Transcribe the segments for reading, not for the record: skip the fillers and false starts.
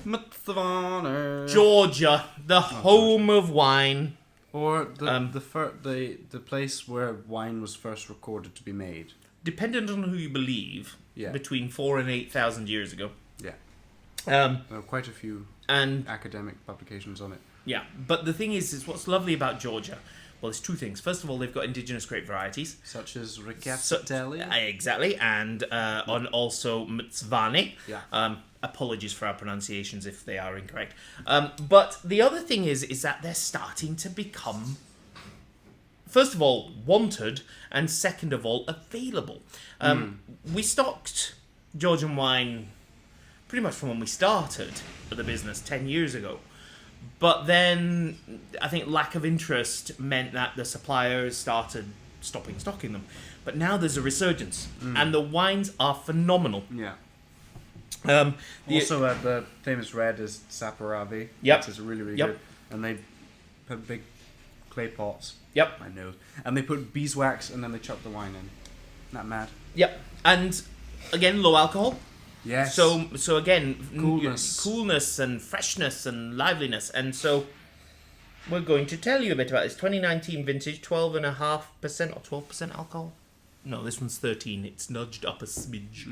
Mtsvane. Georgia, the home of wine. Or the place where wine was first recorded to be made. Dependent on who you believe, between 4,000 and 8,000 years ago. Yeah. There are quite a few academic publications on it. Yeah, but the thing is what's lovely about Georgia. Well, there's two things. First of all, they've got indigenous grape varieties. Such as Vachnadziani. Exactly, and also Mtsvane. Yeah. Apologies for our pronunciations if they are incorrect. But the other thing is that they're starting to become, first of all, wanted, and second of all, available. We stocked Georgian wine pretty much from when we started the business 10 years ago. But then I think lack of interest meant that the suppliers started stopping stocking them. But now there's a resurgence, and the wines are phenomenal. Yeah. Also, the famous red is Saperavi. Yep. Which is really, really good. And they put big clay pots. Yep. My nose. And they put beeswax and then they chuck the wine in. Isn't that mad? Yep. And again, low alcohol. Yes. So again, coolness and freshness and liveliness. And so we're going to tell you a bit about this 2019 vintage, 12.5% or 12% alcohol. No, this one's 13. It's nudged up a smidge.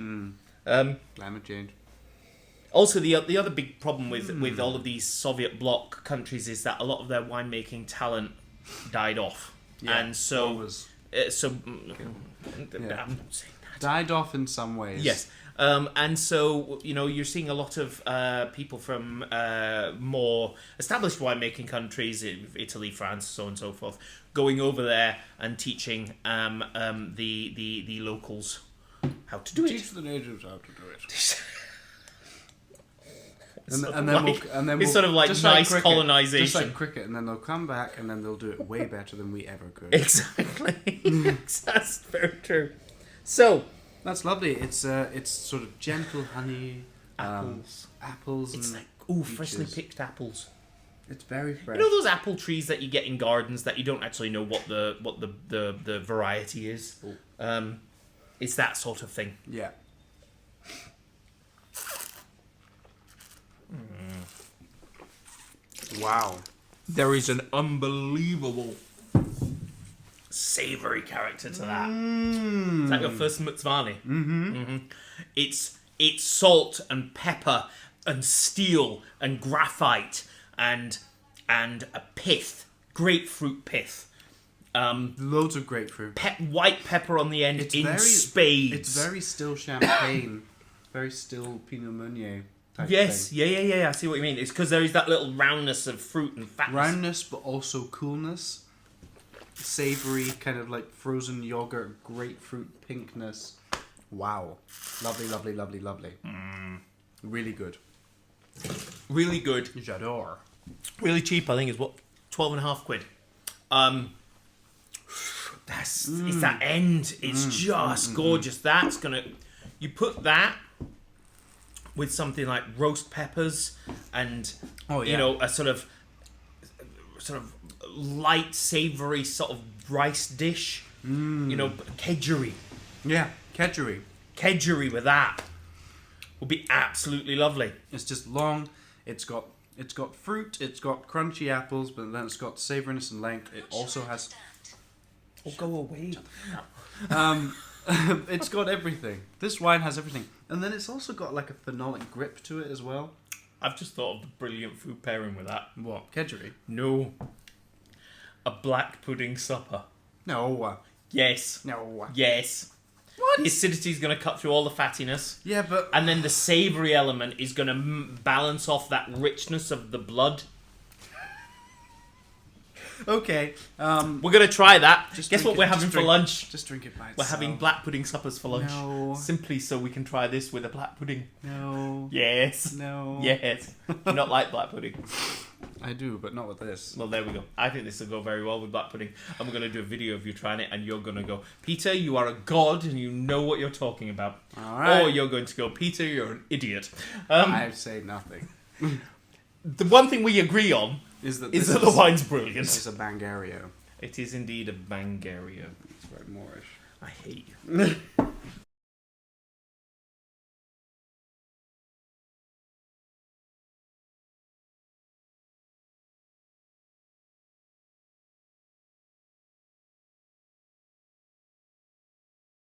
Climate change. Also, the other big problem with all of these Soviet bloc countries is that a lot of their winemaking talent died off, and so I'm not saying that. Died off in some ways. Yes, and so you're seeing a lot of people from more established winemaking countries, Italy, France, so on and so forth, going over there and teaching the locals how to do it. Teach the natives how to do it. and then it's sort of like nice colonization, just like cricket, and then they'll come back and then they'll do it way better than we ever could. Exactly. That's very true. So that's lovely. It's sort of gentle honey, apples. It's like freshly picked apples. It's very fresh. You know those apple trees that you get in gardens that you don't actually know what the variety is. It's that sort of thing. Yeah. Wow. There is an unbelievable savoury character to that. Is that your first Mtsvane? Mm-hmm. It's salt and pepper and steel and graphite and a pith, grapefruit pith. Loads of grapefruit. White pepper on the end spades. It's very still champagne, very still Pinot Meunier type yes, thing. Yeah. I see what you mean. It's because there is that little roundness of fruit and fatness. Roundness, but also coolness. Savoury, kind of like frozen yogurt, grapefruit pinkness. Wow. Lovely, lovely, lovely, lovely. Really good. Really good. J'adore. Really cheap, I think, is what? 12.5 quid. It's that end. It's just gorgeous. That's gonna. You put that with something like roast peppers and a sort of light savoury sort of rice dish. Kedgeree. Yeah, kedgeree. Kedgeree with that would be absolutely lovely. It's just long. It's got fruit. It's got crunchy apples, but then it's got savouriness and length. It also has. Oh, go away. It's got everything. This wine has everything. And then it's also got like a phenolic grip to it as well. I've just thought of the brilliant food pairing with that. What? Kedgeree? No. A black pudding supper. No. Yes. No. Yes. What? The acidity is going to cut through all the fattiness. Yeah, but... And then the savoury element is going to balance off that richness of the blood. Okay. We're going to try that. Guess what we're having for lunch? Just drink it by itself. We're having black pudding suppers for lunch. No. Simply so we can try this with a black pudding. No. Yes. No. Yes. You not like black pudding? I do, but not with this. Well, there we go. I think this will go very well with black pudding. And we're going to do a video of you trying it, and you're going to go, Peter, you are a god, and you know what you're talking about. All right. Or you're going to go, Peter, you're an idiot. I say nothing. The one thing we agree on is that the wine's brilliant. This is a Bangario. It is indeed a Bangario. It's very Moorish. I hate you.